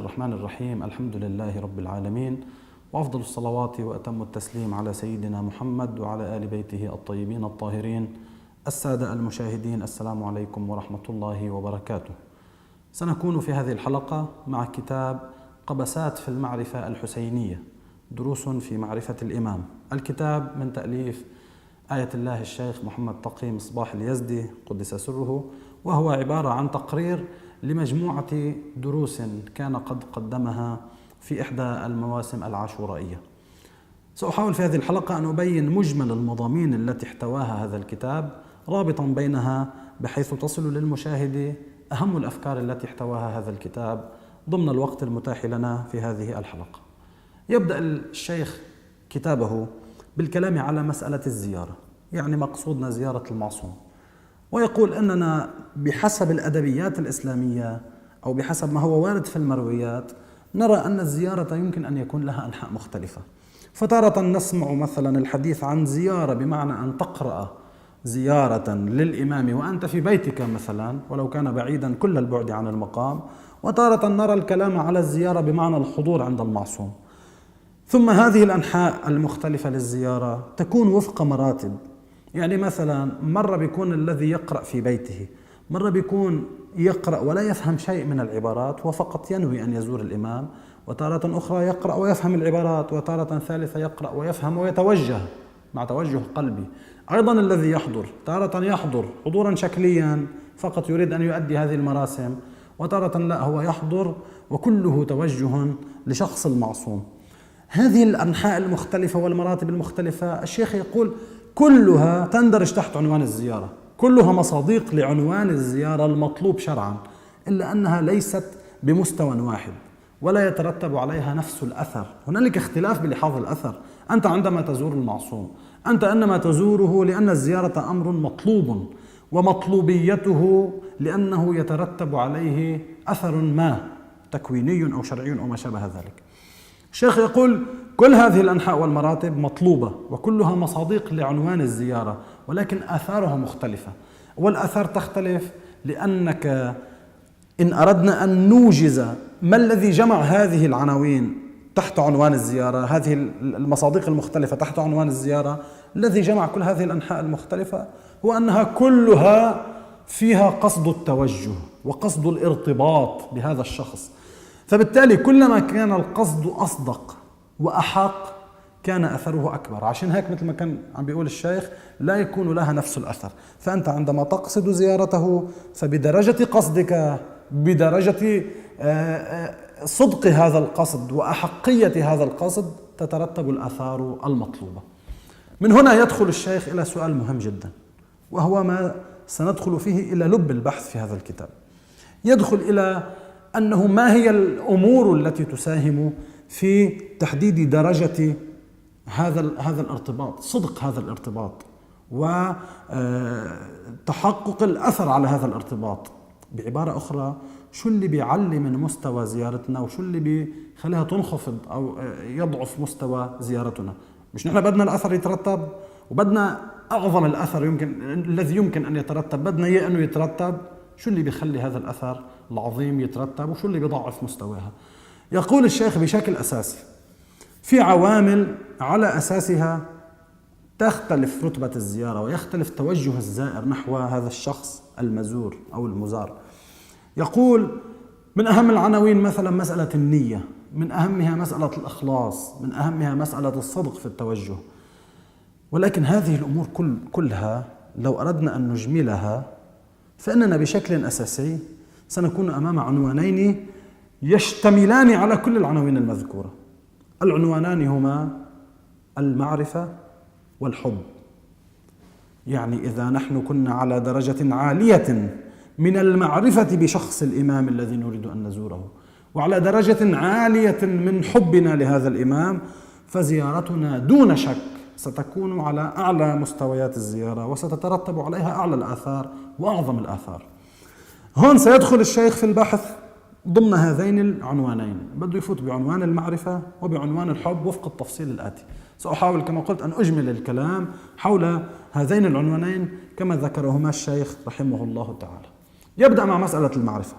الرحمن الرحيم. الحمد لله رب العالمين، وأفضل الصلوات وأتم التسليم على سيدنا محمد وعلى آل بيته الطيبين الطاهرين. السادة المشاهدين، السلام عليكم ورحمة الله وبركاته. سنكون في هذه الحلقة مع كتاب قبسات في المعرفة الحسينية، دروس في معرفة الإمام. الكتاب من تأليف آية الله الشيخ محمد تقي مصباح اليزدي قدس سره، وهو عبارة عن تقرير لمجموعة دروس كان قد قدمها في إحدى المواسم العاشورائية. سأحاول في هذه الحلقة أن أبين مجمل المضامين التي احتواها هذا الكتاب، رابطا بينها بحيث تصل للمشاهد أهم الأفكار التي احتواها هذا الكتاب ضمن الوقت المتاح لنا في هذه الحلقة. يبدأ الشيخ كتابه بالكلام على مسألة الزيارة، يعني مقصودنا زيارة المعصوم، ويقول أننا بحسب الأدبيات الإسلامية أو بحسب ما هو وارد في المرويات نرى أن الزيارة يمكن أن يكون لها أنحاء مختلفة. فتارة نسمع مثلا الحديث عن زيارة بمعنى أن تقرأ زيارة للإمام وأنت في بيتك مثلا ولو كان بعيدا كل البعد عن المقام، وتارة نرى الكلام على الزيارة بمعنى الحضور عند المعصوم. ثم هذه الأنحاء المختلفة للزيارة تكون وفق مراتب، يعني مثلا مرة بيكون الذي يقرأ في بيته، مرة بيكون يقرأ ولا يفهم شيء من العبارات وفقط ينوي أن يزور الإمام، وتارة أخرى يقرأ ويفهم العبارات، وتارة ثالثة يقرأ ويفهم ويتوجه مع توجه قلبي. أيضا الذي يحضر تارة يحضر حضورا شكليا فقط يريد أن يؤدي هذه المراسم، وتارة لا، هو يحضر وكله توجه لشخص المعصوم. هذه الأنحاء المختلفة والمراتب المختلفة الشيخ يقول كلها تندرج تحت عنوان الزيارة، كلها مصادق لعنوان الزيارة المطلوب شرعا، إلا أنها ليست بمستوى واحد ولا يترتب عليها نفس الأثر. هنالك اختلاف بلحاظ الأثر. أنت عندما تزور المعصوم أنت إنما تزوره لأن الزيارة أمر مطلوب، ومطلوبيته لأنه يترتب عليه أثر ما تكويني أو شرعي أو ما شابه ذلك. الشيخ يقول كل هذه الأنحاء والمراتب مطلوبة وكلها مصادق لعنوان الزيارة، ولكن آثارها مختلفة. والآثار تختلف لأنك إن أردنا أن نوجز ما الذي جمع هذه العناوين تحت عنوان الزيارة، هذه المصادق المختلفة تحت عنوان الزيارة، الذي جمع كل هذه الأنحاء المختلفة هو أنها كلها فيها قصد التوجه وقصد الارتباط بهذا الشخص. فبالتالي كلما كان القصد أصدق وأحق كان أثره أكبر. عشان هيك مثل ما كان عم بيقول الشيخ لا يكون لها نفس الأثر. فأنت عندما تقصد زيارته فبدرجة قصدك، بدرجة صدق هذا القصد وأحقية هذا القصد تترتب الآثار المطلوبة. من هنا يدخل الشيخ إلى سؤال مهم جدا، وهو ما سندخل فيه إلى لب البحث في هذا الكتاب. يدخل إلى أنه ما هي الأمور التي تساهم في تحديد درجة هذا الارتباط، صدق هذا الارتباط وتحقق الأثر على هذا الارتباط. بعبارة أخرى، شو اللي بيعلي من مستوى زيارتنا وشو اللي بيخليها تنخفض أو يضعف مستوى زيارتنا؟ مش نحن بدنا الأثر يترتب وبدنا أعظم الأثر الذي يمكن أن يترتب بدنا إياه أنه يترتب. شو اللي بيخلي هذا الأثر العظيم يترتب وشو اللي بيضعف مستواها؟ يقول الشيخ بشكل أساسي في عوامل على أساسها تختلف رتبة الزيارة ويختلف توجه الزائر نحو هذا الشخص المزور أو المزار. يقول من أهم العناوين مثلا مسألة النية، من أهمها مسألة الإخلاص، من أهمها مسألة الصدق في التوجه. ولكن هذه الأمور كلها لو أردنا أن نجملها فإننا بشكل أساسي سنكون أمام عنوانين يشتملان على كل العناوين المذكورة. العنوانان هما المعرفة والحب. يعني إذا نحن كنا على درجة عالية من المعرفة بشخص الإمام الذي نريد أن نزوره وعلى درجة عالية من حبنا لهذا الإمام، فزيارتنا دون شك ستكون على أعلى مستويات الزيارة وستترتب عليها أعلى الآثار وأعظم الآثار. هون سيدخل الشيخ في البحث ضمن هذين العنوانين، بده يفوت بعنوان المعرفة وبعنوان الحب وفق التفصيل الآتي. سأحاول كما قلت أن أجمل الكلام حول هذين العنوانين كما ذكرهما الشيخ رحمه الله تعالى. يبدأ مع مسألة المعرفة.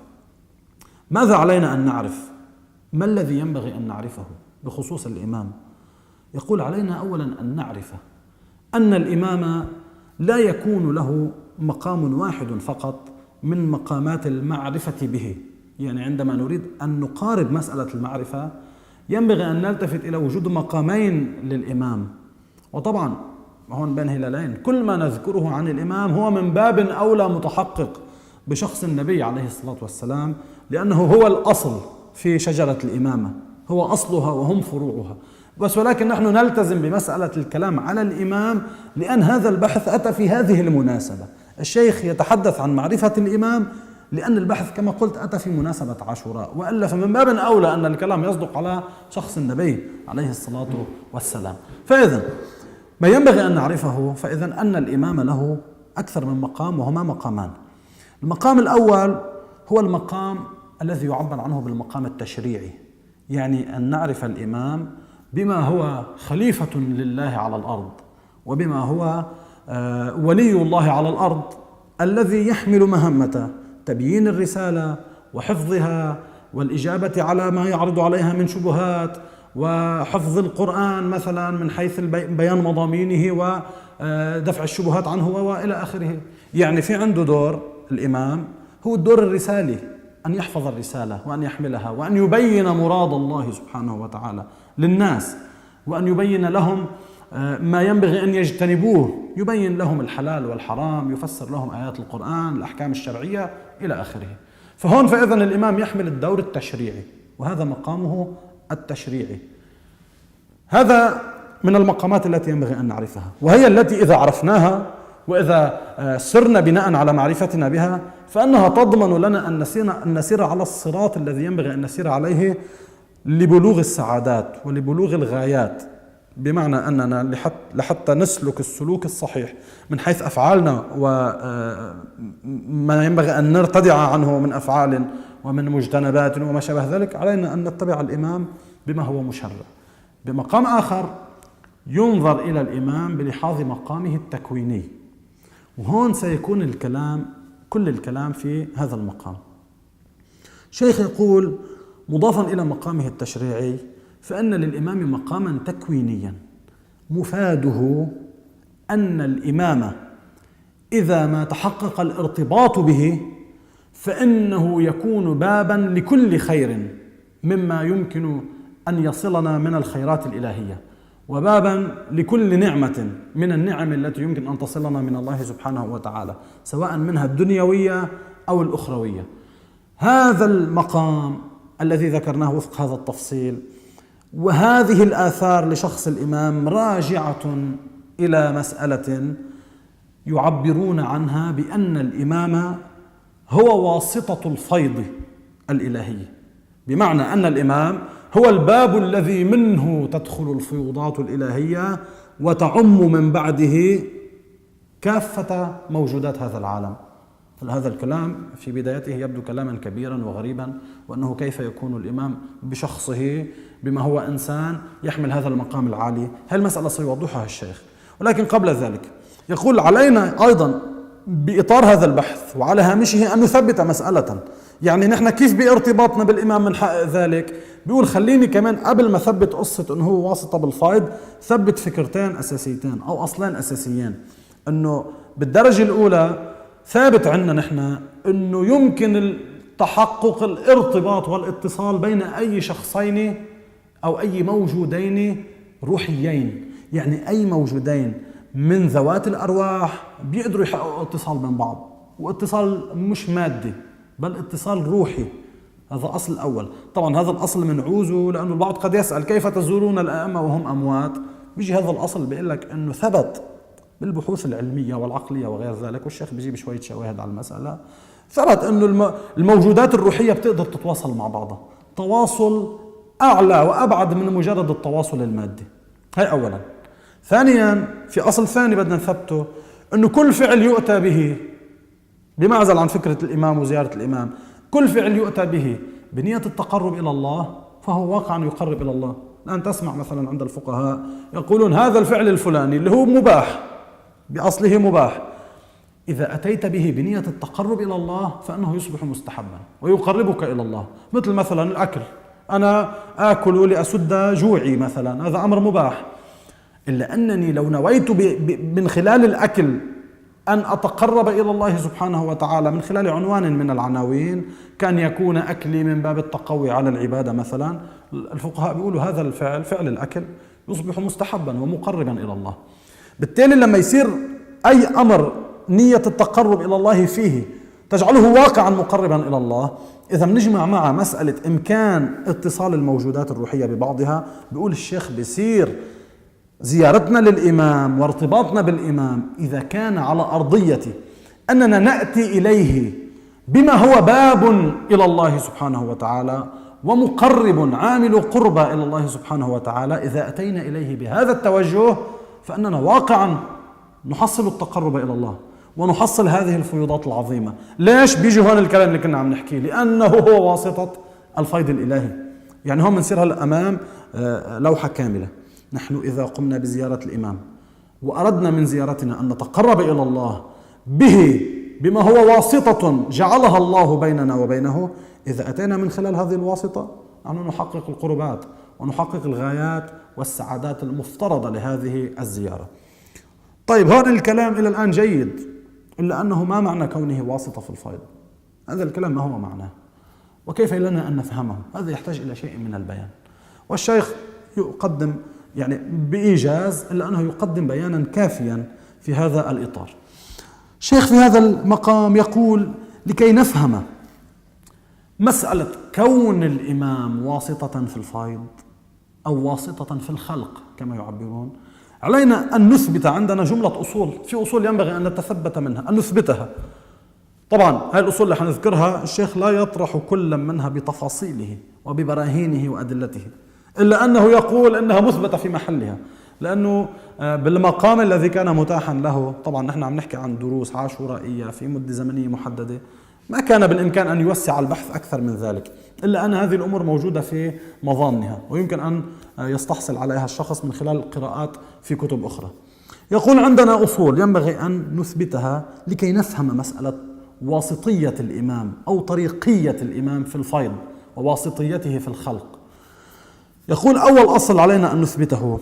ماذا علينا أن نعرف ما الذي ينبغي أن نعرفه بخصوص الإمام؟ يقول علينا أولا أن نعرف أن الإمام لا يكون له مقام واحد فقط من مقامات المعرفة به. يعني عندما نريد أن نقارب مسألة المعرفة ينبغي أن نلتفت إلى وجود مقامين للإمام. وطبعا هون بين هلالين، كل ما نذكره عن الإمام هو من باب أولى متحقق بشخص النبي عليه الصلاة والسلام، لأنه هو الأصل في شجرة الإمامة، هو أصلها وهم فروعها. بس ولكن نحن نلتزم بمسألة الكلام على الإمام لأن هذا البحث أتى في هذه المناسبة. الشيخ يتحدث عن معرفة الإمام لأن البحث كما قلت أتى في مناسبة عاشوراء، وإلا فمن باب أولى أن الكلام يصدق على شخص النبي عليه الصلاة والسلام. فإذا ما ينبغي أن نعرفه فإذا أن الإمام له أكثر من مقام، وهما مقامان. المقام الأول هو المقام الذي يعبر عنه بالمقام التشريعي، يعني أن نعرف الإمام بما هو خليفة لله على الأرض، وبما هو ولي الله على الأرض الذي يحمل مهمة تبيين الرسالة وحفظها والإجابة على ما يعرض عليها من شبهات، وحفظ القرآن مثلا من حيث بيان مضامينه ودفع الشبهات عنه وإلى آخره. يعني في عنده دور الإمام، هو الدور الرسالي، أن يحفظ الرسالة وأن يحملها وأن يبين مراد الله سبحانه وتعالى للناس، وأن يبين لهم ما ينبغي أن يجتنبوه، يبين لهم الحلال والحرام، يفسر لهم آيات القرآن، الأحكام الشرعية إلى آخره. فهون فإذا الإمام يحمل الدور التشريعي، وهذا مقامه التشريعي. هذا من المقامات التي ينبغي أن نعرفها، وهي التي إذا عرفناها وإذا سرنا بناء على معرفتنا بها فإنها تضمن لنا أن نسير على الصراط الذي ينبغي أن نسير عليه لبلوغ السعادات ولبلوغ الغايات. بمعنى أننا لحتى نسلك السلوك الصحيح من حيث أفعالنا وما ينبغي أن نرتدع عنه من أفعال ومن مجتنبات وما شابه ذلك، علينا أن نتبع الإمام بما هو مشرع. بمقام آخر ينظر إلى الإمام بلحاظ مقامه التكويني، وهون سيكون كل الكلام في هذا المقام. شيخ يقول مضافا إلى مقامه التشريعي فإن للإمام مقاما تكوينيا مفاده أن الإمام إذا ما تحقق الارتباط به فإنه يكون بابا لكل خير مما يمكن أن يصلنا من الخيرات الإلهية، وبابا لكل نعمة من النعم التي يمكن أن تصلنا من الله سبحانه وتعالى، سواء منها الدنيوية أو الأخروية. هذا المقام الذي ذكرناه وفق هذا التفصيل وهذه الآثار لشخص الإمام راجعة إلى مسألة يعبرون عنها بأن الإمام هو واسطة الفيض الإلهي، بمعنى أن الإمام هو الباب الذي منه تدخل الفيوضات الإلهية وتعم من بعده كافة موجودات هذا العالم. هذا الكلام في بدايته يبدو كلاما كبيرا وغريبا، وأنه كيف يكون الإمام بشخصه بما هو إنسان يحمل هذا المقام العالي. هذه المسألة سيوضحها الشيخ، ولكن قبل ذلك يقول علينا أيضا بإطار هذا البحث وعلى هامشه أن نثبت مسألة. يعني نحن كيف بارتباطنا بالإمام من حق ذلك؟ بيقول خليني كمان قبل ما ثبت قصة أنه هو واسطة بالفيض ثبت فكرتين أساسيتين أو أصلين أساسيين. أنه بالدرجة الأولى ثابت عندنا نحن أنه يمكن التحقق الارتباط والاتصال بين أي شخصين أو أي موجودين روحيين، يعني أي موجودين من ذوات الأرواح بيقدروا يحققوا اتصال بين بعض، واتصال مش مادي بل اتصال روحي. هذا أصل الأول. طبعا هذا الأصل منعوزه لأنه البعض قد يسأل كيف تزورون الأئمة وهم أموات؟ بيجي هذا الأصل بيقول لك أنه ثبت بالبحوث العلمية والعقلية وغير ذلك، والشيخ بيجيب شوية شواهد على المسألة. ثبت أنه الموجودات الروحية بتقدر تتواصل مع بعضها تواصل أعلى وأبعد من مجرد التواصل المادي. هاي أولا. ثانيا في أصل ثاني بدنا نثبته، أنه كل فعل يؤتى به بمعزل عن فكرة الإمام وزيارة الإمام، كل فعل يؤتى به بنية التقرب إلى الله فهو واقعا يقرب إلى الله. الآن تسمع مثلا عند الفقهاء يقولون هذا الفعل الفلاني اللي هو مباح بأصله مباح، إذا أتيت به بنية التقرب إلى الله فإنه يصبح مستحبا ويقربك إلى الله. مثل مثلا الأكل، أنا آكل لأسد جوعي مثلا، هذا أمر مباح. إلا أنني لو نويت من خلال الأكل أن أتقرب إلى الله سبحانه وتعالى من خلال عنوان من العناوين، كان يكون أكلي من باب التقوي على العبادة مثلا، الفقهاء بيقولوا هذا الفعل، فعل الأكل، يصبح مستحبا ومقربا إلى الله. بالتالي لما يصير أي أمر نية التقرب إلى الله فيه تجعله واقعا مقربا إلى الله، إذا بنجمع مع مسألة إمكان اتصال الموجودات الروحية ببعضها، بيقول الشيخ بيصير زيارتنا للإمام وارتباطنا بالإمام إذا كان على أرضية أننا نأتي إليه بما هو باب إلى الله سبحانه وتعالى ومقرب عامل قربى إلى الله سبحانه وتعالى، إذا أتينا إليه بهذا التوجه فإننا واقعا نحصل التقرب إلى الله ونحصل هذه الفيوضات العظيمة. ليش بيجي هون الكلام اللي كنا عم نحكيه؟ لأنه هو واسطة الفيض الإلهي. يعني هون بنصير هلا أمام لوحة كاملة. نحن إذا قمنا بزيارة الإمام وأردنا من زيارتنا أن نتقرب إلى الله به بما هو واسطة جعلها الله بيننا وبينه، إذا أتينا من خلال هذه الواسطة نحن نحقق القربات ونحقق الغايات والسعادات المفترضة لهذه الزيارة. طيب هون الكلام إلى الآن جيد، إلا أنه ما معنى كونه واسطة في الفيض؟ هذا الكلام ما هو معناه، وكيف لنا أن نفهمه؟ هذا يحتاج إلى شيء من البيان، والشيخ يقدم يعني بإيجاز، إلا أنه يقدم بيانا كافيا في هذا الإطار. الشيخ في هذا المقام يقول: لكي نفهم مسألة كون الإمام واسطة في الفيض أو واسطة في الخلق كما يعبرون، علينا أن نثبت عندنا جملة أصول، في أصول ينبغي أن نتثبت منها، أن نثبتها. طبعا هذه الأصول اللي حنذكرها الشيخ لا يطرح كل منها بتفاصيله وببراهينه وأدلته، إلا أنه يقول أنها مثبتة في محلها، لأنه بالمقام الذي كان متاحا له، طبعا نحن عم نحكي عن دروس عاشورائية في مدة زمنية محددة، ما كان بالإمكان أن يوسع البحث أكثر من ذلك، إلا أن هذه الأمور موجودة في مظانها ويمكن أن يستحصل عليها الشخص من خلال القراءات في كتب أخرى. يقول: عندنا أصول ينبغي أن نثبتها لكي نفهم مسألة واسطية الإمام أو طريقية الإمام في الفيض وواسطيته في الخلق. يقول: أول أصل علينا أن نثبته،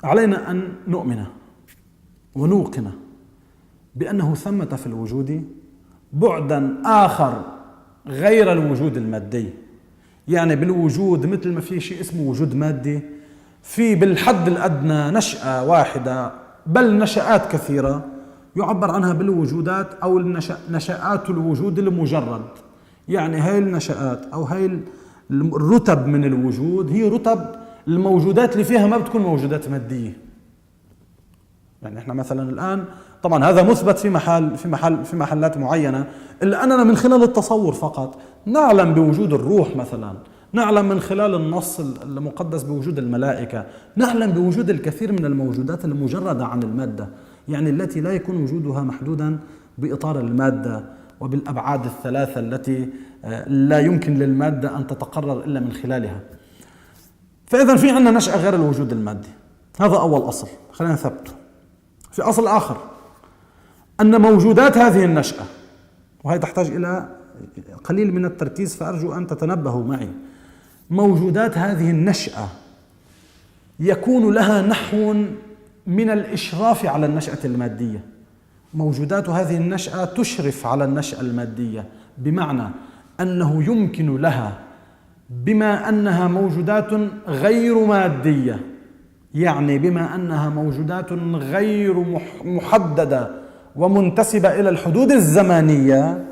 علينا أن نؤمن ونوقن بأنه ثمة في الوجود بعدا آخر غير الوجود المادي. يعني بالوجود مثل ما في شيء اسمه وجود مادي، في بالحد الأدنى نشأة واحدة بل نشآت كثيرة يعبر عنها بالوجودات أو نشآت الوجود المجرد. يعني هاي النشآت أو هاي الرتب من الوجود هي رتب الموجودات اللي فيها ما بتكون موجودات مادية. يعني احنا مثلا الآن طبعا هذا مثبت في محلات معينة، إلا أننا من خلال التصور فقط نعلم بوجود الروح مثلا، نعلم من خلال النص المقدس بوجود الملائكة، نعلم بوجود الكثير من الموجودات المجردة عن المادة، يعني التي لا يكون وجودها محدودا بإطار المادة وبالأبعاد الثلاثة التي لا يمكن للمادة أن تتقرر إلا من خلالها. فإذا في عندنا نشأة غير الوجود المادي، هذا أول أصل خلينا نثبته. في أصل آخر أن موجودات هذه النشأة، وهي تحتاج إلى قليل من التركيز فأرجو أن تتنبهوا معي، موجودات هذه النشأة يكون لها نحو من الإشراف على النشأة المادية. موجودات هذه النشأة تشرف على النشأة المادية، بمعنى أنه يمكن لها بما أنها موجودات غير مادية، يعني بما أنها موجودات غير محددة ومنتسبة إلى الحدود الزمانية،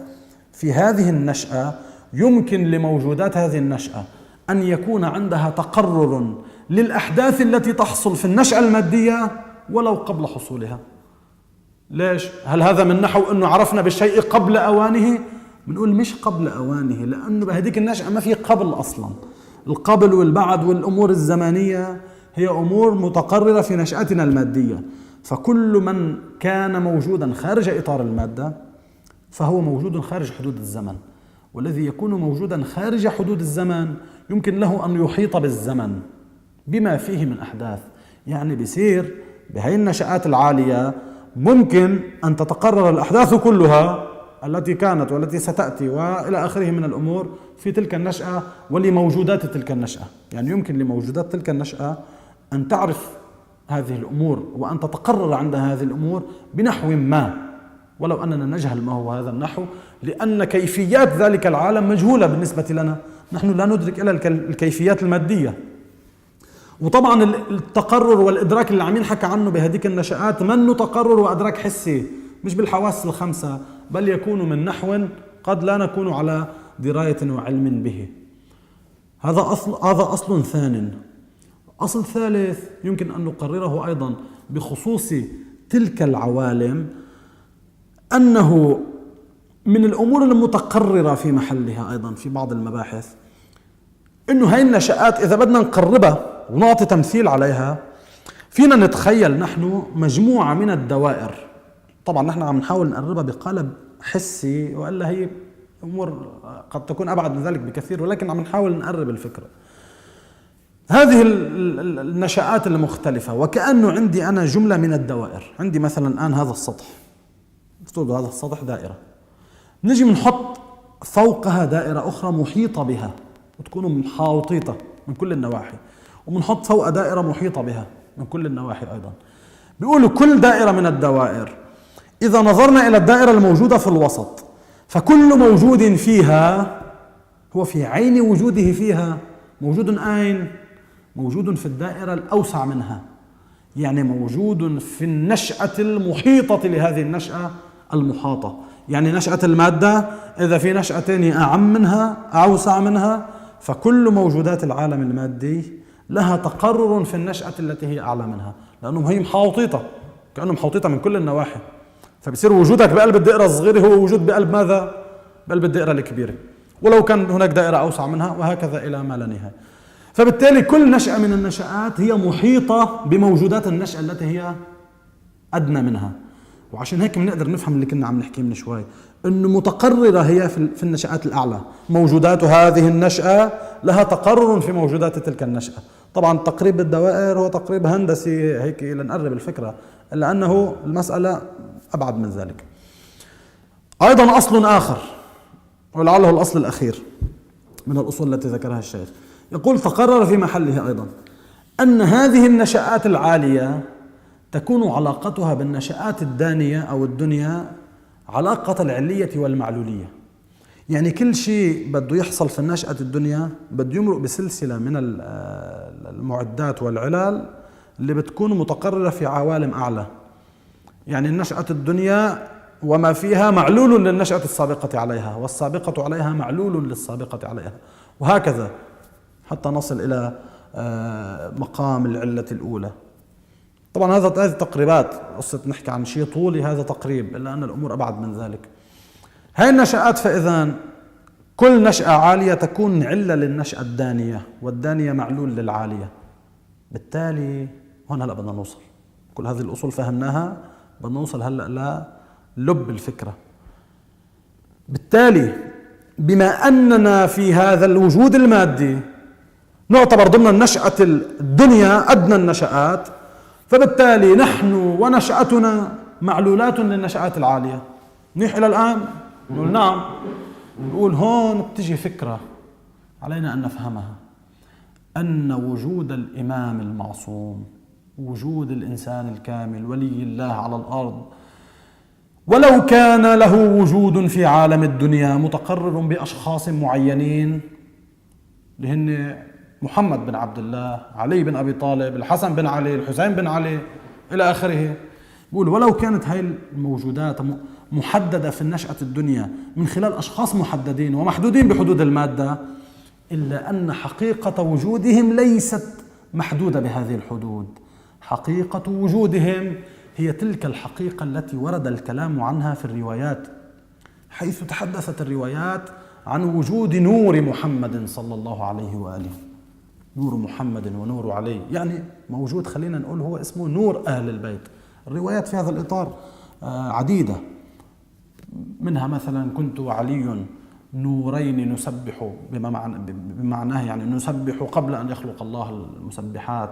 في هذه النشأة يمكن لموجودات هذه النشأة أن يكون عندها تقرر للأحداث التي تحصل في النشأة المادية ولو قبل حصولها. ليش؟ هل هذا من نحو أنه عرفنا بالشيء قبل أوانه؟ بنقول مش قبل أوانه، لأنه بهذيك النشأة ما في قبل أصلا. القبل والبعد والأمور الزمانية هي أمور متقررة في نشأتنا المادية، فكل من كان موجودا خارج إطار المادة فهو موجود خارج حدود الزمن، والذي يكون موجودا خارج حدود الزمن يمكن له أن يحيط بالزمن بما فيه من أحداث. يعني بيصير بهي النشآت العالية ممكن أن تتقرر الأحداث كلها التي كانت والتي ستأتي وإلى آخره من الأمور في تلك النشأة ولموجودات تلك النشأة. يعني يمكن لموجودات تلك النشأة أن تعرف هذه الأمور وأن تتقرر عندها هذه الأمور بنحو ما، ولو أننا نجهل ما هو هذا النحو، لأن كيفيات ذلك العالم مجهولة بالنسبة لنا، نحن لا ندرك إلا الكيفيات المادية. وطبعا التقرر والإدراك اللي عم ينحكى عنه بهذيك النشآت منه تقرر وإدراك حسي، مش بالحواس الخمسة، بل يكون من نحو قد لا نكون على دراية وعلم به. هذا أصل ثان. أصل ثالث يمكن أن نقرره أيضا بخصوص تلك العوالم، أنه من الأمور المتقررة في محلها أيضا في بعض المباحث، أنه هاي النشآت إذا بدنا نقربها ونعطي تمثيل عليها، فينا نتخيل نحن مجموعة من الدوائر. طبعا نحن عم نحاول نقربها بقالب حسي، وإلا هي أمور قد تكون أبعد من ذلك بكثير، ولكن عم نحاول نقرب الفكرة. هذه النشآت المختلفة، وكأنه عندي أنا جملة من الدوائر. عندي مثلا الآن هذا السطح، افترضوا هذا السطح دائرة، نجي بنحط فوقها دائرة أخرى محيطة بها وتكون محاوطية من كل النواحي، وبنحط فوق دائرة محيطة بها من كل النواحي أيضا. بيقولوا كل دائرة من الدوائر إذا نظرنا إلى الدائرة الموجودة في الوسط، فكل موجود فيها هو في عين وجوده فيها موجود أين؟ موجود في الدائرة الأوسع منها، يعني موجود في النشأة المحيطة لهذه النشأة المحاطة. يعني نشأة المادة إذا في نشأة ثانية أعم منها أوسع منها، فكل موجودات العالم المادي لها تقرر في النشأة التي هي أعلى منها، لأنهم هي محاوطيطة، كأنهم محاوطيطة من كل النواحي. فبصير وجودك بقلب الدائرة الصغيرة هو وجود بقلب ماذا؟ بقلب الدائرة الكبيرة، ولو كان هناك دائرة أوسع منها، وهكذا إلى ما لا نهاية. فبالتالي كل نشأة من النشآت هي محيطة بموجودات النشأة التي هي أدنى منها. وعشان هيك بنقدر نفهم اللي كنا عم نحكي من شوي، إنه متقررة هي في النشآت الأعلى، موجودات هذه النشأة لها تقرر في موجودات تلك النشأة. طبعا تقريب الدوائر هو تقريب هندسي هيك لنقرب الفكرة، إلا أنه المسألة أبعد من ذلك. أيضا أصل آخر، ولعله الأصل الأخير من الأصول التي ذكرها الشيخ، يقول تقرر في محله أيضا أن هذه النشآت العالية تكون علاقتها بالنشآت الدانية أو الدنيا علاقة العلية والمعلولية. يعني كل شيء بده يحصل في النشأة الدنيا بده يمرق بسلسلة من المعدات والعلل اللي بتكون متقررة في عوالم أعلى. يعني النشأة الدنيا وما فيها معلول للنشأة السابقة عليها، والسابقة عليها معلول للسابقة عليها، وهكذا حتى نصل إلى مقام العلة الأولى. طبعا هذه تقريبات، قصة نحكي عن شيء طولي هذا تقريب، إلا أن الأمور أبعد من ذلك. هاي النشآت فإذا كل نشأة عالية تكون علة للنشأة الدانية، والدانية معلول للعالية. بالتالي هون هلأ بدنا نوصل، كل هذه الأصول فهمناها، بدنا نوصل هلأ للب الفكرة. بالتالي بما أننا في هذا الوجود المادي نعتبر ضمن النشأة الدنيا أدنى النشآت، فبالتالي نحن ونشأتنا معلولات للنشآت العالية. نيح إلى الآن؟ نقول نعم. نقول هون بتجي فكرة علينا أن نفهمها، أن وجود الإمام المعصوم، وجود الإنسان الكامل ولي الله على الأرض، ولو كان له وجود في عالم الدنيا متقرر بأشخاص معينين اللي هن محمد بن عبد الله، علي بن أبي طالب، الحسن بن علي، الحسين بن علي إلى آخره. بقول ولو كانت هاي الموجودات محددة في النشأة الدنيا من خلال أشخاص محددين ومحدودين بحدود المادة، إلا أن حقيقة وجودهم ليست محدودة بهذه الحدود. حقيقة وجودهم هي تلك الحقيقة التي ورد الكلام عنها في الروايات، حيث تحدثت الروايات عن وجود نور محمد صلى الله عليه وآله. نور محمد ونور علي، يعني موجود، خلينا نقول هو اسمه نور أهل البيت. الروايات في هذا الإطار عديدة، منها مثلا كنت وعلي نورين نسبح، بمعناه يعني نسبح قبل أن يخلق الله المسبحات.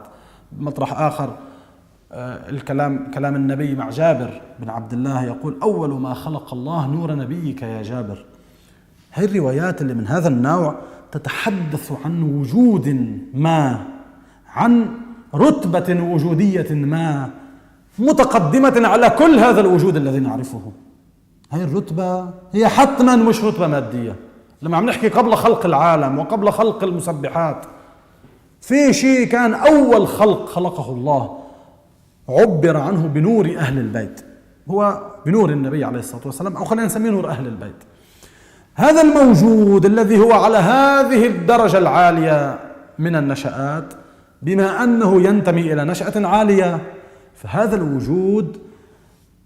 مطرح آخر كلام النبي مع جابر بن عبد الله يقول: أول ما خلق الله نور نبيك يا جابر. هذه الروايات اللي من هذا النوع تتحدث عن وجود ما، عن رتبة وجودية ما متقدمة على كل هذا الوجود الذي نعرفه. هذه الرتبة هي حتما مش رتبة مادية. لما عم نحكي قبل خلق العالم وقبل خلق المسبحات، في شيء كان أول خلقه الله، عبر عنه بنور أهل البيت، هو بنور النبي عليه الصلاة والسلام، أو خلينا نسميه نور أهل البيت. هذا الموجود الذي هو على هذه الدرجة العالية من النشآت، بما أنه ينتمي إلى نشأة عالية، فهذا الوجود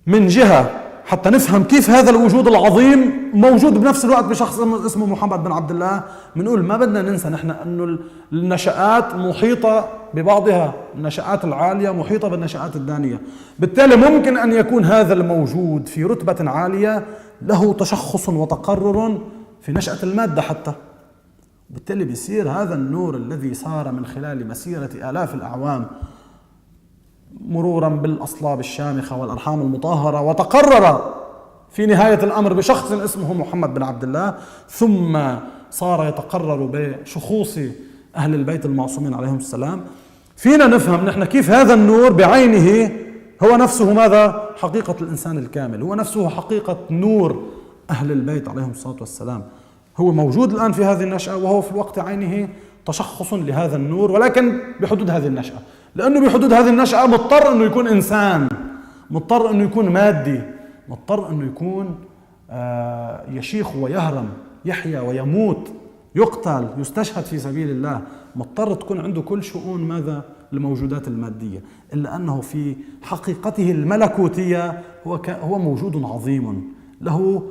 من جهة حتى نفهم كيف هذا الوجود العظيم موجود بنفس الوقت بشخص اسمه محمد بن عبد الله. بنقول ما بدنا ننسى نحن أنه النشآت محيطة ببعضها، النشآت العالية محيطة بالنشآت الدانية، بالتالي ممكن أن يكون هذا الموجود في رتبة عالية له تشخص وتقرر في نشأة المادة حتى. بالتالي بيصير هذا النور الذي صار من خلال مسيرة آلاف الأعوام مرورا بالأصلاب الشامخة والأرحام المطهرة، وتقرر في نهاية الأمر بشخص اسمه محمد بن عبد الله، ثم صار يتقرر بشخوص أهل البيت المعصومين عليهم السلام. فينا نفهم نحن كيف هذا النور بعينه هو نفسه ماذا؟ حقيقة الإنسان الكامل، هو نفسه حقيقة نور أهل البيت عليهم الصلاة والسلام. هو موجود الآن في هذه النشأة، وهو في الوقت عينه تشخص لهذا النور، ولكن بحدود هذه النشأة، لأنه بحدود هذه النشأة مضطر أنه يكون إنسان، مضطر أنه يكون مادي، مضطر أنه يكون يشيخ ويهرم، يحيا ويموت، يقتل، يستشهد في سبيل الله، مضطر تكون عنده كل شؤون ماذا؟ الموجودات المادية، إلا أنه في حقيقته الملكوتية هو موجود عظيم، له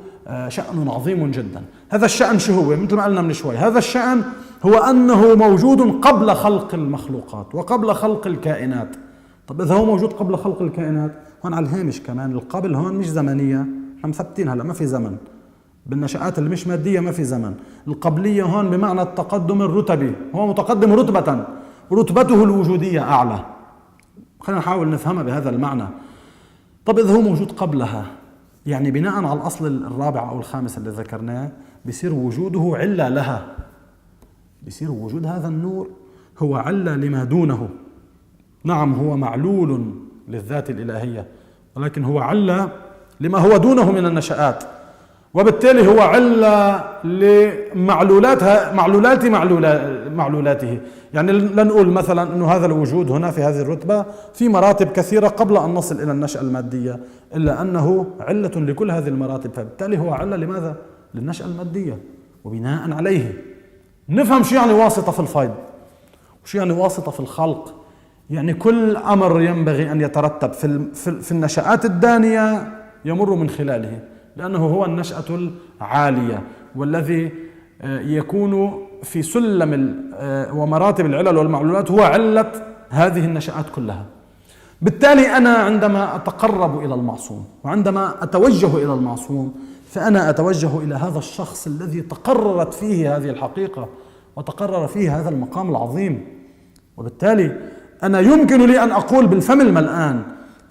شأن عظيم جدا. هذا الشأن شو هو؟ مثل ما قلنا من شوي، هذا الشأن هو أنه موجود قبل خلق المخلوقات وقبل خلق الكائنات. طب إذا هو موجود قبل خلق الكائنات، هون على الهامش كمان، القبل هون مش زمنية، احنا مثبتين هلا ما في زمن، بالنشآت اللي مش مادية ما في زمن. القبلية هون بمعنى التقدم الرتبي، هو متقدم رتبة، رتبته الوجودية أعلى. خلينا نحاول نفهمها بهذا المعنى. طب إذا هو موجود قبلها، يعني بناء على الأصل الرابع أو الخامس اللي ذكرناه، بيصير وجوده علة لها، بيصير وجود هذا النور هو علة لما دونه. نعم هو معلول للذات الإلهية، ولكن هو علة لما هو دونه من النشآت، وبالتالي هو علة معلولاته. يعني لنقول مثلا أنه هذا الوجود هنا في هذه الرتبة في مراتب كثيرة قبل أن نصل إلى النشأة المادية، إلا أنه علة لكل هذه المراتب، فبالتالي هو علة لماذا؟ للنشأة المادية. وبناء عليه نفهم شو يعني واسطة في الفيض، وشو يعني واسطة في الخلق. يعني كل أمر ينبغي أن يترتب في النشآت الدانية يمر من خلاله، لأنه هو النشأة العالية، والذي يكون في سلم ومراتب العلل والمعلولات هو علة هذه النشآت كلها. بالتالي أنا عندما أتقرب إلى المعصوم وعندما أتوجه إلى المعصوم، فأنا أتوجه إلى هذا الشخص الذي تقررت فيه هذه الحقيقة وتقرر فيه هذا المقام العظيم. وبالتالي أنا يمكن لي أن أقول بالفم الملآن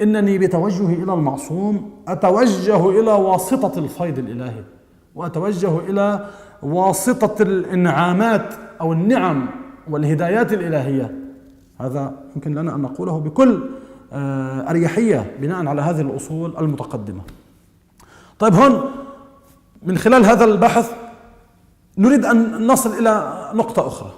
إنني بتوجهي إلى المعصوم أتوجه إلى واسطة الفيض الإلهي، وأتوجه إلى واسطة الإنعامات أو النعم والهدايات الإلهية. هذا يمكن لنا أن نقوله بكل أريحية بناء على هذه الأصول المتقدمة. طيب هون من خلال هذا البحث نريد أن نصل إلى نقطة أخرى.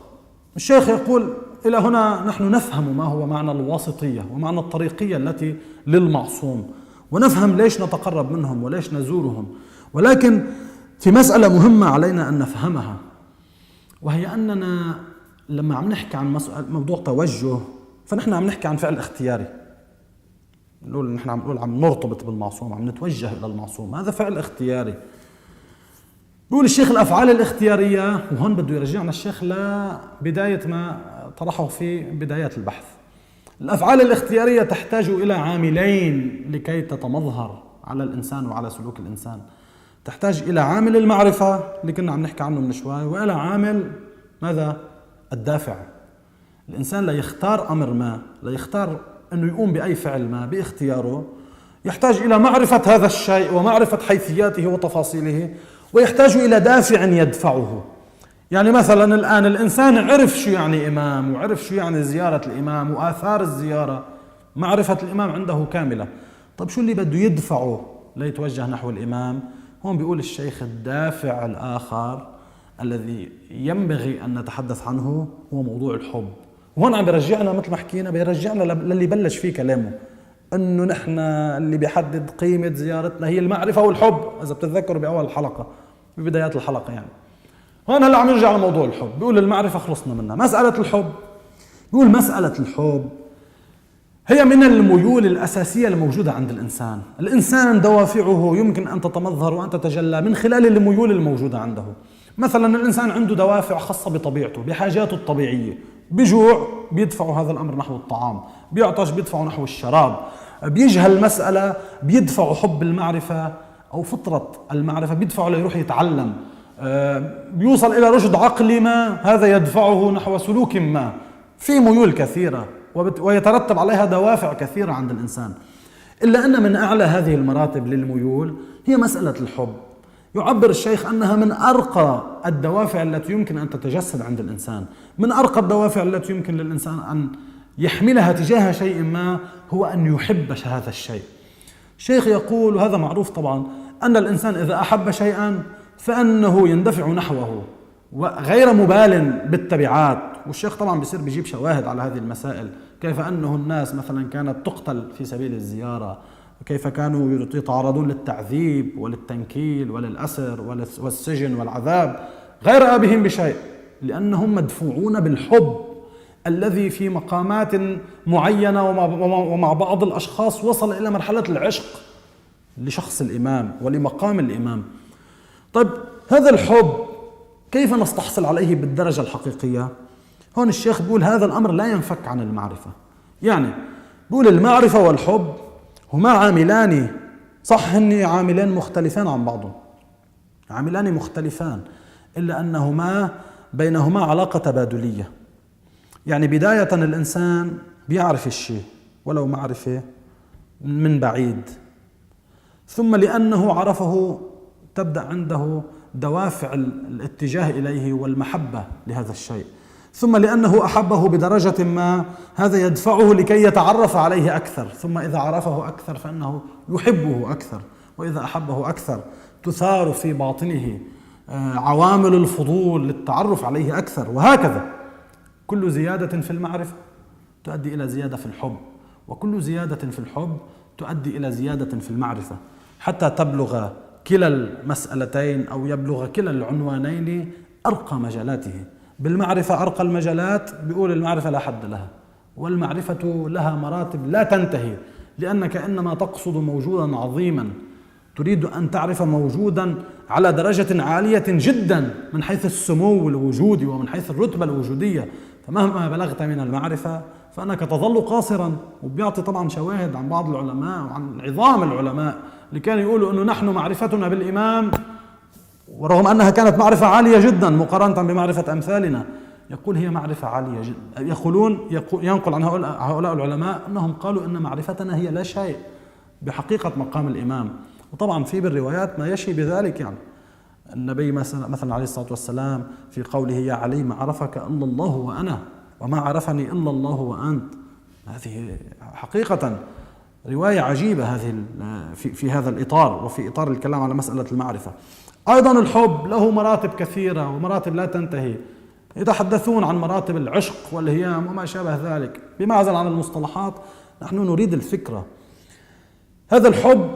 الشيخ يقول إلى هنا نحن نفهم ما هو معنى الواسطية ومعنى الطريقية التي للمعصوم، ونفهم ليش نتقرب منهم وليش نزورهم، ولكن في مسألة مهمة علينا أن نفهمها، وهي أننا لما عم نحكي عن موضوع توجه، فنحن عم نحكي عن فعل اختياري. نحن عم نرتبط بالمعصوم، عم نتوجه إلى المعصوم، هذا فعل اختياري. بيقول الشيخ الأفعال الاختيارية، وهون بده يرجعنا الشيخ لبداية ما طرحه في بدايات البحث. الأفعال الاختيارية تحتاج إلى عاملين لكي تتمظهر على الإنسان وعلى سلوك الإنسان. تحتاج إلى عامل المعرفة اللي كنا عم نحكي عنه من شوي، وإلى عامل ماذا؟ الدافع. الإنسان لا يختار أمر ما، لا يختار أنه يقوم بأي فعل ما باختياره يحتاج إلى معرفة هذا الشيء ومعرفة حيثياته وتفاصيله، ويحتاج إلى دافع يدفعه. يعني مثلا الآن الإنسان عرف شو يعني إمام، وعرف شو يعني زيارة الإمام وآثار الزيارة، معرفة الإمام عنده كاملة. طب شو اللي بده يدفعه ليتوجه نحو الإمام؟ هون بيقول الشيخ الدافع الآخر الذي ينبغي أن نتحدث عنه هو موضوع الحب. وهون عم بيرجعنا مثل ما حكينا، بيرجعنا للي بلش فيه كلامه، أنه نحن اللي بيحدد قيمة زيارتنا هي المعرفة والحب، إذا بتتذكروا بأول الحلقة ببدايات الحلقة. يعني هون هلا عم نرجع لموضوع الحب، بيقول المعرفة خلصنا منها. مسألة الحب، بيقول مسألة الحب هي من الميول الأساسية الموجودة عند الإنسان. الإنسان دوافعه يمكن أن تتمظهر وأن تتجلى من خلال الميول الموجودة عنده. مثلا الإنسان عنده دوافع خاصة بطبيعته، بحاجاته الطبيعية. بجوع بيدفعوا هذا الأمر نحو الطعام، بيعطش بيدفعوا نحو الشراب، بيجهل مسألة بيدفعوا حب المعرفة أو فطرة المعرفة، بيدفعوا ليروح يتعلم، بيوصل إلى رشد عقلي ما، هذا يدفعه نحو سلوك ما. في ميول كثيرة ويترتب عليها دوافع كثيرة عند الإنسان، إلا أن من أعلى هذه المراتب للميول هي مسألة الحب. يعبر الشيخ أنها من أرقى الدوافع التي يمكن أن تتجسد عند الإنسان، من أرقى الدوافع التي يمكن للإنسان أن يحملها تجاه شيء ما هو أن يحب هذا الشيء. الشيخ يقول، وهذا معروف طبعا، أن الإنسان إذا أحب شيئا فأنه يندفع نحوه وغير مبال بالتبعات. والشيخ طبعا بيصير بيجيب شواهد على هذه المسائل، كيف أنه الناس مثلا كانت تقتل في سبيل الزيارة، كيف كانوا يتعرضون للتعذيب وللتنكيل وللأسر والسجن والعذاب غير آبهم بشيء، لأنهم مدفوعون بالحب الذي في مقامات معينة ومع بعض الأشخاص وصل إلى مرحلة العشق لشخص الإمام ولمقام الإمام. طيب هذا الحب كيف نستحصل عليه بالدرجة الحقيقية؟ هون الشيخ بيقول هذا الأمر لا ينفك عن المعرفة. يعني بيقول المعرفة والحب هما عاملان، صح هن عاملين مختلفان عن بعضهم، عاملان مختلفان، إلا أنهما بينهما علاقة تبادلية. يعني بداية الإنسان بيعرف الشيء ولو معرفة من بعيد، ثم لأنه عرفه تبدأ عنده دوافع الاتجاه إليه والمحبة لهذا الشيء، ثم لأنه أحبه بدرجة ما هذا يدفعه لكي يتعرف عليه أكثر، ثم إذا عرفه أكثر فإنه يحبه أكثر، وإذا أحبه أكثر تثار في باطنه عوامل الفضول للتعرف عليه أكثر، وهكذا. كل زيادة في المعرفة تؤدي إلى زيادة في الحب، وكل زيادة في الحب تؤدي إلى زيادة في المعرفة، حتى تبلغ كلا المسألتين أو يبلغ كلا العنوانين أرقى مجالاته. بالمعرفة أرقى المجالات، بيقول المعرفة لا حد لها، والمعرفة لها مراتب لا تنتهي، لأنك إنما تقصد موجودا عظيما، تريد أن تعرف موجودا على درجة عالية جدا من حيث السمو الوجودي ومن حيث الرتبة الوجودية، فمهما بلغت من المعرفة فأنك تظل قاصرا. وبيعطي طبعا شواهد عن بعض العلماء وعن عظام العلماء اللي كانوا يقولوا أنه نحن معرفتنا بالإمام، ورغم أنها كانت معرفة عالية جدا مقارنة بمعرفة أمثالنا، يقول هي معرفة عالية جدا. ينقل عن هؤلاء العلماء أنهم قالوا أن معرفتنا هي لا شيء بحقيقة مقام الإمام. وطبعا في بالروايات ما يشي بذلك. يعني النبي مثلا عليه الصلاة والسلام في قوله يا علي ما عرفك إلا الله وأنا وما عرفني إلا الله وأنت، هذه حقيقة رواية عجيبة هذه في هذا الإطار وفي إطار الكلام على مسألة المعرفة. أيضا الحب له مراتب كثيرة ومراتب لا تنتهي، يتحدثون عن مراتب العشق والهيام وما شابه ذلك. بمعزل عن المصطلحات نحن نريد الفكرة. هذا الحب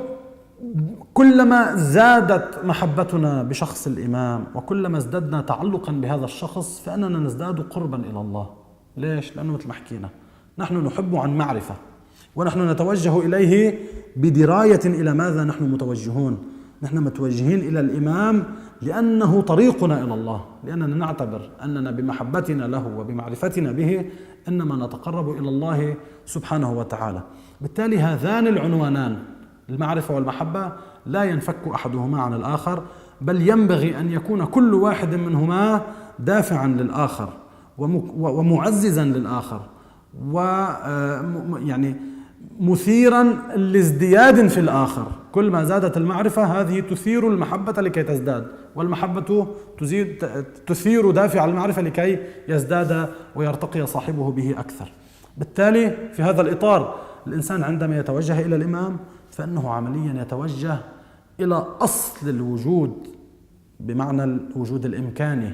كلما زادت محبتنا بشخص الإمام وكلما ازددنا تعلقا بهذا الشخص فإننا نزداد قربا إلى الله. ليش؟ لأنه مثل ما حكينا نحن نحب عن معرفة، ونحن نتوجه إليه بدراية إلى ماذا نحن متوجهون. نحن متوجهين إلى الإمام لأنه طريقنا إلى الله، لأننا نعتبر أننا بمحبتنا له وبمعرفتنا به إنما نتقرب إلى الله سبحانه وتعالى. بالتالي هذان العنوانان المعرفة والمحبة لا ينفك أحدهما عن الآخر، بل ينبغي أن يكون كل واحد منهما دافعا للآخر ومعززا للآخر يعني مثيرا لازدياد في الآخر. كل ما زادت المعرفة هذه تثير المحبة لكي تزداد، والمحبة تثير دافع المعرفة لكي يزداد ويرتقي صاحبه به أكثر. بالتالي في هذا الإطار الإنسان عندما يتوجه إلى الإمام فإنه عمليا يتوجه إلى أصل الوجود، بمعنى الوجود الإمكاني،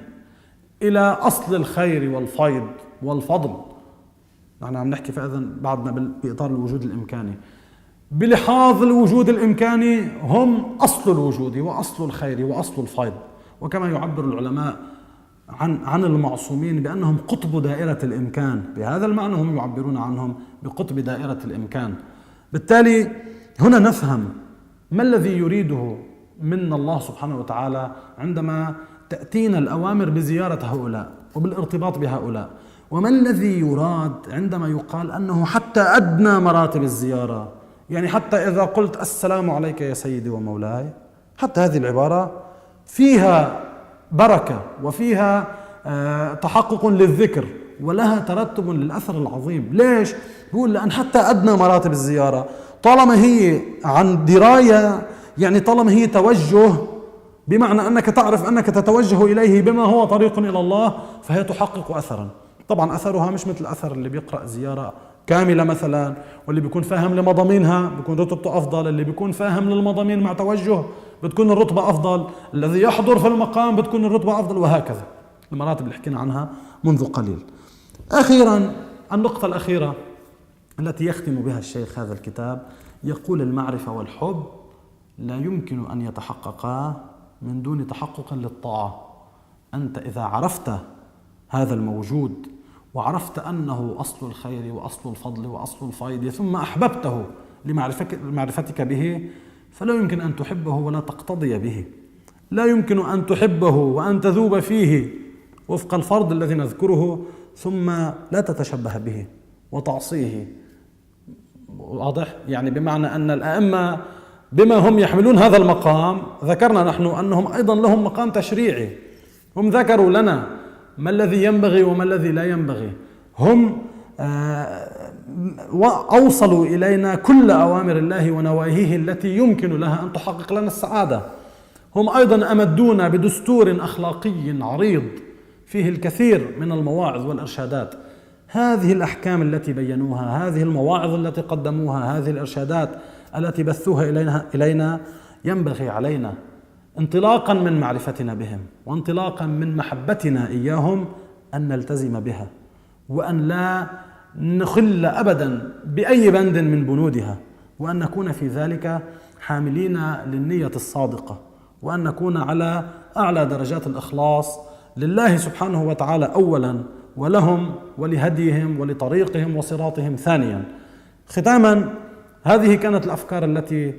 إلى أصل الخير والفيض والفضل. نحن عم نحكي فإذا بعدنا بإطار الوجود الإمكاني. بلحاظ الوجود الإمكاني هم أصل الوجود وأصل الخير وأصل الفيض، وكما يعبر العلماء عن المعصومين بأنهم قطب دائرة الإمكان، بهذا المعنى هم يعبرون عنهم بقطب دائرة الإمكان. بالتالي هنا نفهم ما الذي يريده منا الله سبحانه وتعالى عندما تأتينا الأوامر بزيارة هؤلاء وبالارتباط بهؤلاء، وما الذي يراد عندما يقال أنه حتى أدنى مراتب الزيارة، يعني حتى إذا قلت السلام عليك يا سيدي ومولاي، حتى هذه العبارة فيها بركة وفيها تحقق للذكر ولها ترتب للأثر العظيم. ليش؟ بقول لأن حتى أدنى مراتب الزيارة طالما هي عن دراية، يعني طالما هي توجه، بمعنى أنك تعرف أنك تتوجه إليه بما هو طريق إلى الله، فهي تحقق أثرا. طبعا أثرها مش مثل أثر اللي بيقرأ زيارة كاملة مثلا، واللي بيكون فاهم لمضامينها بيكون رتبته أفضل، اللي بيكون فاهم للمضامين مع توجه بتكون الرتبة أفضل، الذي يحضر في المقام بتكون الرتبة أفضل، وهكذا المراتب اللي حكينا عنها منذ قليل. أخيرا النقطة الأخيرة التي يختم بها الشيخ هذا الكتاب، يقول المعرفة والحب لا يمكن أن يتحققا من دون تحقق للطاعة. أنت إذا عرفت هذا الموجود وعرفت أنه أصل الخير وأصل الفضل وأصل الفيض، ثم أحببته لمعرفتك به، فلا يمكن أن تحبه ولا تقتضي به. لا يمكن أن تحبه وأن تذوب فيه وفق الفرض الذي نذكره ثم لا تتشبه به وتعصيه. واضح؟ يعني بمعنى أن الأئمة بما هم يحملون هذا المقام، ذكرنا نحن أنهم أيضا لهم مقام تشريعي، هم ذكروا لنا ما الذي ينبغي وما الذي لا ينبغي، هم أوصلوا إلينا كل أوامر الله ونواهيه التي يمكن لها أن تحقق لنا السعادة. هم أيضا أمدونا بدستور أخلاقي عريض فيه الكثير من المواعظ والإرشادات. هذه الأحكام التي بينوها، هذه المواعظ التي قدموها، هذه الإرشادات التي بثوها إلينا ينبغي علينا انطلاقا من معرفتنا بهم وانطلاقا من محبتنا إياهم أن نلتزم بها، وأن لا نخل أبدا بأي بند من بنودها، وأن نكون في ذلك حاملين للنية الصادقة، وأن نكون على أعلى درجات الإخلاص لله سبحانه وتعالى أولا، ولهم ولهديهم ولطريقهم وصراطهم ثانيا. ختاما، هذه كانت الأفكار التي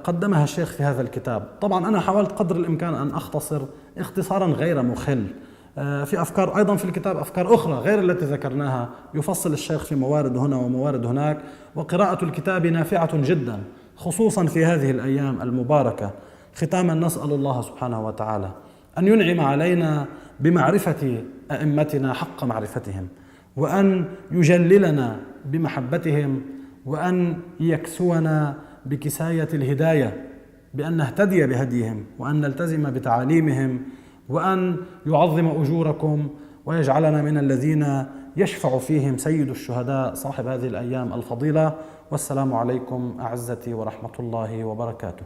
قدمها الشيخ في هذا الكتاب. طبعا أنا حاولت قدر الإمكان أن أختصر اختصارا غير مخل. في أفكار أيضا في الكتاب، أفكار أخرى غير التي ذكرناها، يفصل الشيخ في موارد هنا وموارد هناك، وقراءة الكتاب نافعة جدا خصوصا في هذه الأيام المباركة. ختاما، نسأل الله سبحانه وتعالى أن ينعم علينا بمعرفة أئمتنا حق معرفتهم، وأن يجللنا بمحبتهم، وأن يكسونا بكساية الهداية بأن نهتدي بهديهم، وأن نلتزم بتعاليمهم، وأن يعظم أجوركم ويجعلنا من الذين يشفع فيهم سيد الشهداء صاحب هذه الأيام الفضيلة. والسلام عليكم أعزتي ورحمة الله وبركاته.